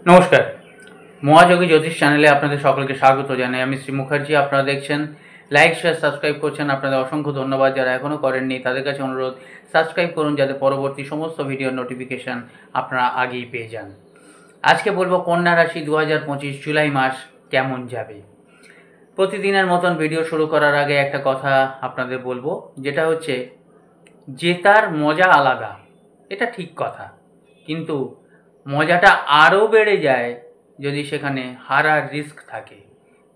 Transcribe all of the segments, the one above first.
নমস্কার, মহাযোগী জ্যোতিষ চ্যানেলে আপনাদের সকলকে স্বাগত জানাই। আমি শ্রী মুখার্জি। আপনারা দেখছেন, লাইক শেয়ার সাবস্ক্রাইব করছেন। আপনাদের অসংখ্য ধন্যবাদ। যারা এখনও করেননি তাদের কাছে অনুরোধ, সাবস্ক্রাইব করুন যাতে পরবর্তী সমস্ত ভিডিওর নোটিফিকেশান আপনারা আগেই পেয়ে যান। আজকে বলবো কন্যা রাশি 2025 জুলাই মাস কেমন যাবে। প্রতিদিনের মতন ভিডিও শুরু করার আগে একটা কথা আপনাদের বলবো, যেটা হচ্ছে জেতার মজা আলাদা, এটা ঠিক কথা, কিন্তু মজাটা আরও বেড়ে যায় যদি সেখানে হারার রিস্ক থাকে।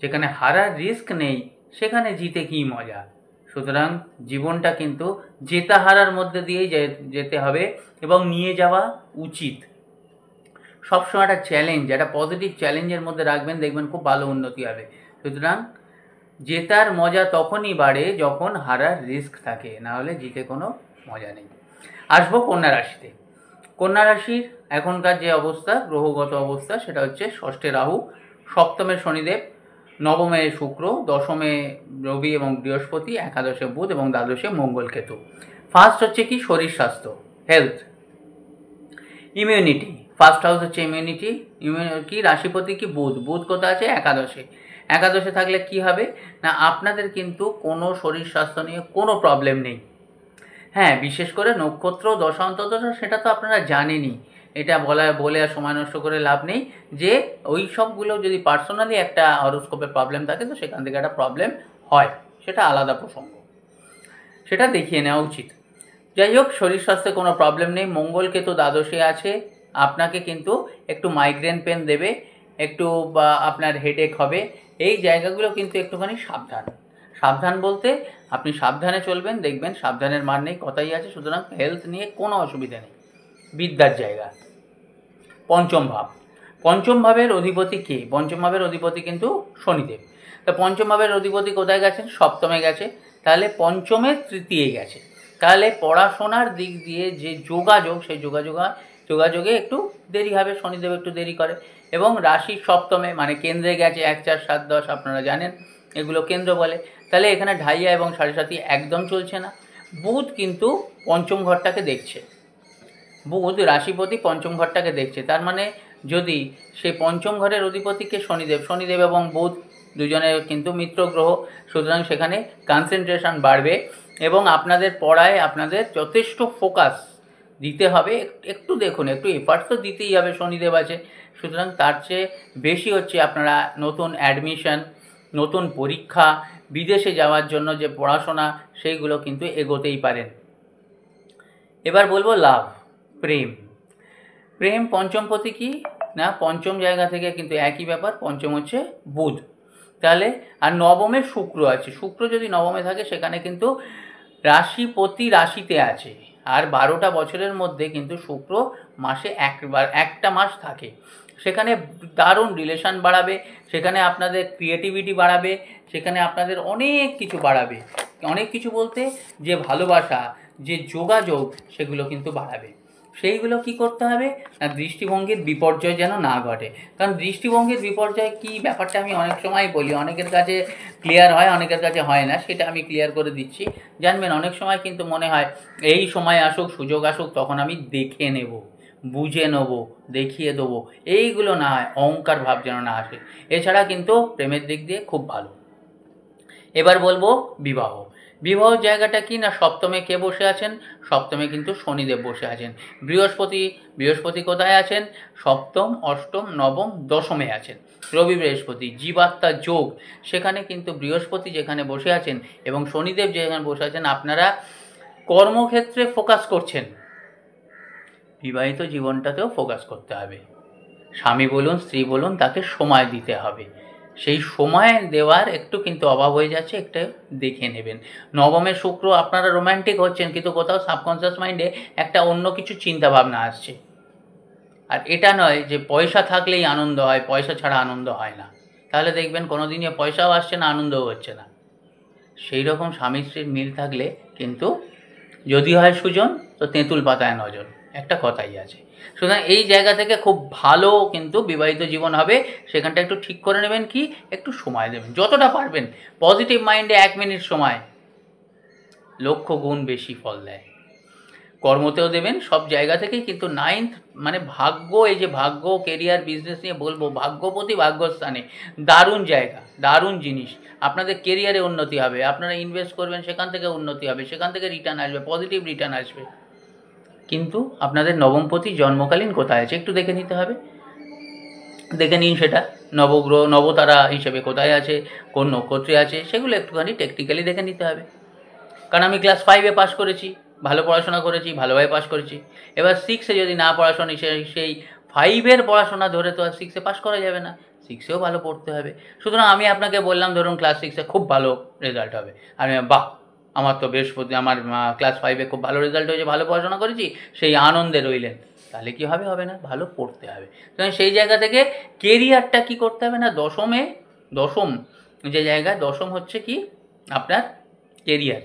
যেখানে হারার রিস্ক নেই সেখানে জিতে কী মজা। সুতরাং জীবনটা কিন্তু জেতা হারার মধ্যে দিয়েই যেতে হবে এবং নিয়ে যাওয়া উচিত। সবসময় একটা চ্যালেঞ্জ, একটা পজিটিভ চ্যালেঞ্জের মধ্যে রাখবেন, দেখবেন খুব ভালো উন্নতি হবে। সুতরাং জেতার মজা তখনই বাড়ে যখন হারার রিস্ক থাকে, না হলে জিতে কোনো মজা নেই। আসবো কন্যা রাশিতে। কন্যা রাশির এখনকার যে অবস্থা, গ্রহগত অবস্থা, সেটা হচ্ছে ষষ্ঠে রাহু, সপ্তমে শনিদেব, নবমে শুক্র, দশমে রবি এবং বৃহস্পতি, একাদশে বুধ এবং দ্বাদশে মঙ্গল কেতু। ফার্স্ট হচ্ছে কি শরীর স্বাস্থ্য, হেলথ, ইমিউনিটি। ফার্স্ট হাউস হচ্ছে ইমিউনিটি। কি রাশিপতি কি বুধ, বুধ কোথায় আছে? একাদশে। একাদশে থাকলে কি হবে না, আপনাদের কিন্তু কোনো শরীর স্বাস্থ্য নিয়ে কোনো প্রবলেম নেই। হ্যাঁ, বিশেষ করে নক্ষত্র দশা অন্তর্দশা সেটা তো আপনারা জানেনই, এটা বলে আর সময় নষ্ট করে লাভ নেই। যে ওই সবগুলো যদি পার্সোনালি একটা হরোস্কোপের প্রবলেম থাকে তো সেখান থেকে একটা প্রবলেম হয়, সেটা আলাদা প্রসঙ্গ, সেটা দেখিয়ে নেওয়া উচিত। যাই হোক, শরীর স্বাস্থ্যে কোনো প্রবলেম নেই। মঙ্গল কেতু দ্বাদশে আছে, আপনাকে কিন্তু একটু মাইগ্রেন পেন দেবে, একটু বা আপনার হেডেক হবে, এই জায়গাগুলো কিন্তু একটুখানি সাবধান। সাবধান বলতে আপনি সাবধানে চলবেন, দেখবেন সাবধানের মান নেই, কথাই আছে। সুতরাং হেলথ নিয়ে কোনো অসুবিধা নেই। বিদ্যার জায়গা পঞ্চম ভাব, পঞ্চম ভাবের অধিপতি কে? পঞ্চম ভাবের অধিপতি কিন্তু শনিদেব। তো পঞ্চম ভাবের অধিপতি কোথায় গেছেন? সপ্তমে গেছে। তাহলে পঞ্চমের তৃতীয় গেছে। তাহলে পড়াশোনার দিক দিয়ে যে যোগাযোগ, সেই যোগাযোগে একটু দেরি হবে, শনিদেব একটু দেরি করে। এবং রাশি সপ্তমে মানে কেন্দ্রে গেছে, 1, 4, 7, 10 আপনারা জানেন, এগুলো কেন্দ্র বলে। তাহলে এখানে ঢাইয়া এবং সাড়ে সাতি একদম চলছে না। বুধ কিন্তু পঞ্চম ঘরটাকে দেখছে, বুধ রাশিপতি পঞ্চম ঘরটাকে দেখছে। তার মানে যদি সেই পঞ্চম ঘরের অধিপতিকে শনিদেব এবং বুধ দুজনের কিন্তু মিত্র গ্রহ, সুতরাং সেখানে কনসেন্ট্রেশন বাড়বে এবং আপনাদের পড়ায় আপনাদের যথেষ্ট ফোকাস দিতে হবে। একটু দেখুন, একটু এফার্ট তো দিতেই হবে, শনিদেব আছে। সুতরাং তার চেয়ে বেশি হচ্ছে আপনারা নতুন অ্যাডমিশন, নতুন পরীক্ষা, বিদেশে যাওয়ার জন্য যে পড়াশোনা, সেইগুলো কিন্তু এগোতেই পারেন। এবার বলবো লাভ, প্রেম পঞ্চমপতি কি না, পঞ্চম জায়গা থেকে কিন্তু একই ব্যাপার, পঞ্চম হচ্ছে বুধ। তাহলে আর নবমে শুক্র আছে, শুক্র যদি নবমে থাকে সেখানে কিন্তু রাশিপতি রাশিতে আছে। আর 12টা বছরের মধ্যে কিন্তু শুক্র মাসে একটা মাস থাকে, সেখানে দারুণ রিলেশন বাড়াবে, সেখানে আপনাদের ক্রিয়েটিভিটি বাড়াবে, সেখানে আপনাদের অনেক কিছু বাড়াবে। অনেক কিছু বলতে যে ভালোবাসা, যে যোগাযোগ, সেগুলো কিন্তু বাড়াবে। সেইগুলো কি করতে হবে না, দৃষ্টিভঙ্গির বিপর্যয় যেন না ঘটে। কারণ দৃষ্টিভঙ্গির বিপর্যয় কি ব্যাপারটা আমি অনেক সময় বলি, অনেকের কাছে ক্লিয়ার হয়, অনেকের কাছে হয় না, সেটা আমি ক্লিয়ার করে দিচ্ছি। জানবেন, অনেক সময় কিন্তু মনে হয় এই সময় আসুক, সুযোগ আসুক, তখন আমি দেখে নেব, বুঝে নেব, দেখিয়ে দেবো, এইগুলো না হয়, অহংকার ভাব যেন না আসে। এছাড়া কিন্তু প্রেমের দিক দিয়ে খুব ভালো। এবার বলবো বিবাহ। বিবাহ জায়গাটা কি না, সপ্তমে কে বসে আছেন? সপ্তমে কিন্তু শনিদেব বসে আছেন। বৃহস্পতি কোথায় আছেন? সপ্তম, অষ্টম, নবম, দশমে আছেন। রবি বৃহস্পতি জীবাত্মা যোগ, সেখানে কিন্তু বৃহস্পতি যেখানে বসে আছেন এবং শনিদেব যেখানে বসে আছেন, আপনারা কর্মক্ষেত্রে ফোকাস করছেন, বিবাহিত জীবনটাতেও ফোকাস করতে হবে। স্বামী বলুন, স্ত্রী বলুন, তাকে সময় দিতে হবে। সেই সময় দেওয়ার একটু কিন্তু অভাব হয়ে যাচ্ছে, একটা দেখে নেবেন। নবমে শুক্র, আপনারা রোম্যান্টিক হচ্ছেন কিন্তু কোথাও সাবকনসিয়াস মাইন্ডে একটা অন্য কিছু চিন্তা ভাবনা আসছে। আর এটা নয় যে পয়সা থাকলেই আনন্দ হয়, পয়সা ছাড়া আনন্দ হয় না। তাহলে দেখবেন কোনোদিনই পয়সাও আসছে না, আনন্দও হচ্ছে না। সেই রকম স্বামী স্ত্রীর মিল থাকলে কিন্তু যদি হয় সুজন, তো তেঁতুল পাতায় নজন, একটা কথাই আছে। সুতরাং এই জায়গা থেকে খুব ভালো কিন্তু বিবাহিত জীবন হবে। সেখানটা একটু ঠিক করে নেবেন, কি একটু সময় দেবেন যতটা পারবেন। পজিটিভ মাইন্ডে 1 মিনিট সময় লক্ষ গুণ বেশি ফল দেয়। কর্মতেও দেবেন, সব জায়গা থেকেই। কিন্তু 9th মানে ভাগ্য, এই যে ভাগ্য, কেরিয়ার, বিজনেস নিয়ে বলবো, ভাগ্যপতি ভাগ্যস্থানে দারুণ জায়গা, দারুণ জিনিস। আপনাদের কেরিয়ারে উন্নতি হবে, আপনারা ইনভেস্ট করবেন, সেখান থেকে উন্নতি হবে, সেখান থেকে রিটার্ন আসবে, পজিটিভ রিটার্ন আসবে। কিন্তু আপনাদের নবমপতি জন্মকালীন কোথায় আছে একটু দেখে নিতে হবে। দেখে নিন সেটা, নবগ্রহ নবতারা হিসেবে কোথায় আছে, কোন নক্ষত্রে আছে, সেগুলো একটুখানি টেকনিক্যালি দেখে নিতে হবে। কারণ আমি ক্লাস 5-এ পাস করেছি, ভালো পড়াশোনা করেছি, ভালোভাবে পাস করেছি। এবার 6-এ যদি না পড়াশোনা, সেই 5-এর পড়াশোনা ধরে তো আর 6-এ পাস করা যাবে না, 6-এও ভালো পড়তে হবে। সুতরাং আমি আপনাকে বললাম ধরুন ক্লাস 6-এ খুব ভালো রেজাল্ট হবে, আমি বাহ আমার তো বৃহস্পতি, আমার ক্লাস 5-এ খুব ভালো রেজাল্ট হয়েছে, ভালো পড়াশোনা করেছি, সেই আনন্দে রইলেন, তাহলে কি হবে? হবে না, ভালো পড়তে হবে। সুতরাং সেই জায়গা থেকে কেরিয়ারটা কি করতে হবে না, দশম যে জায়গা, দশম হচ্ছে কি আপনার কেরিয়ার।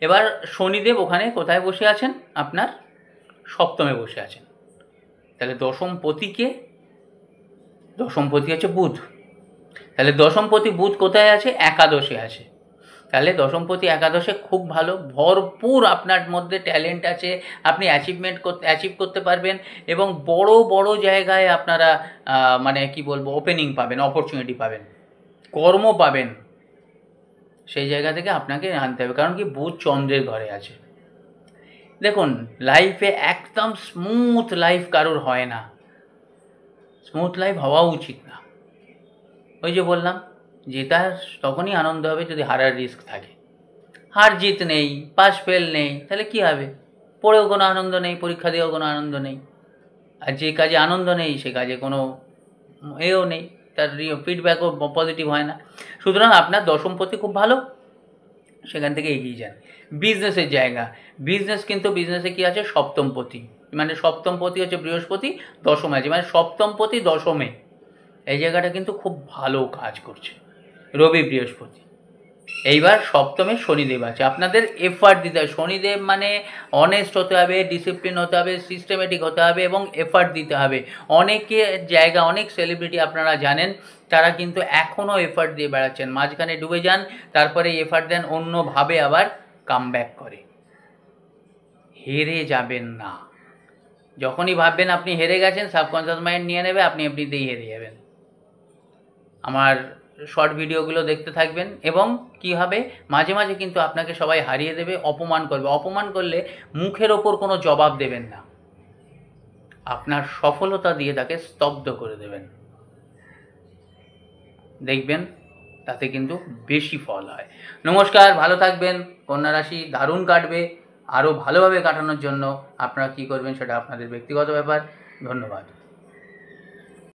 এবার শনিদেব ওখানে কোথায় বসে আছেন? আপনার সপ্তমে বসে আছেন। তাহলে দশমপতিকে, দশমপতি হচ্ছে বুধ, তাহলে দশমপতি বুধ কোথায় আছে? একাদশে আছে। তাহলে দশমপতি একাদশে খুব ভালো, ভরপুর আপনার মধ্যে ট্যালেন্ট আছে, আপনি অ্যাচিভ করতে পারবেন, এবং বড় বড় জায়গায় আপনারা মানে কি বলবো, ওপেনিং পাবেন, অপরচুনিটি পাবেন, কর্ম পাবেন। সেই জায়গা থেকে আপনাকে আনতে হবে, কারণ কি বুধ চন্দ্রের ঘরে আছে। দেখুন লাইফে একদম স্মুথ লাইফ কারোর হয় না, স্মুথ লাইফ হওয়া উচিত না। ওই যে বললাম, জেতার তখনই আনন্দ হবে যদি হারার রিস্ক থাকে। হার জিত নেই, পাস ফেল নেই, তাহলে কি হবে? পড়েও কোনো আনন্দ নেই, পরীক্ষা দিয়েও কোনো আনন্দ নেই। আর যে কাজে আনন্দ নেই সে কাজে কোনো এও নেই, তার ফিডব্যাকও পজিটিভ হয় না। সুতরাং আপনার দশমপতি খুব ভালো, সেখান থেকে এগিয়ে যান। বিজনেসের জায়গা, বিজনেস কিন্তু বিজনেসে কি আছে? সপ্তমপতি, মানে সপ্তমপতি হচ্ছে বৃহস্পতি, দশমে আছে, মানে সপ্তমপতি দশমে, এই জায়গাটা কিন্তু খুব ভালো কাজ করছে রবি বৃহস্পতি। এইবার সপ্তমে শনিদেব আছে, আপনাদের এফার্ট দিতে হবে। শনিদেব মানে অনেস্ট হতে হবে, ডিসিপ্লিন হতে হবে, সিস্টেমেটিক হতে হবে, এবং এফার্ট দিতে হবে। অনেকে জায়গা, অনেক সেলিব্রিটি আপনারা জানেন, তারা কিন্তু এখনও এফার্ট দিয়ে বেড়াচ্ছেন, মাঝখানে ডুবে যান, তারপরে এফার্ট দেন, অন্যভাবে আবার কামব্যাক করে। হেরে যাবেন না, যখনই ভাববেন আপনি হেরে গেছেন, সাবকনসিয়াস মাইন্ড নিয়ে নেবে, আপনি এমনিতেই হেরে যাবেন। আমার শর্ট ভিডিওগুলো দেখতে থাকবেন, এবং কি হবে, মাঝে মাঝে কিন্তু আপনাকে সবাই হারিয়ে দেবে, অপমান করবে। অপমান করলে মুখের ওপর কোনো জবাব দেবেন না, আপনার সফলতা দিয়ে তাকে স্তব্ধ করে দেবেন, দেখবেন তাতে কিন্তু বেশি ফল হয়। নমস্কার, ভালো থাকবেন। কন্যা রাশি দারুণ কাটবে, আরও ভালোভাবে কাটানোর জন্য আপনারা কী করবেন সেটা আপনাদের ব্যক্তিগত ব্যাপার। ধন্যবাদ।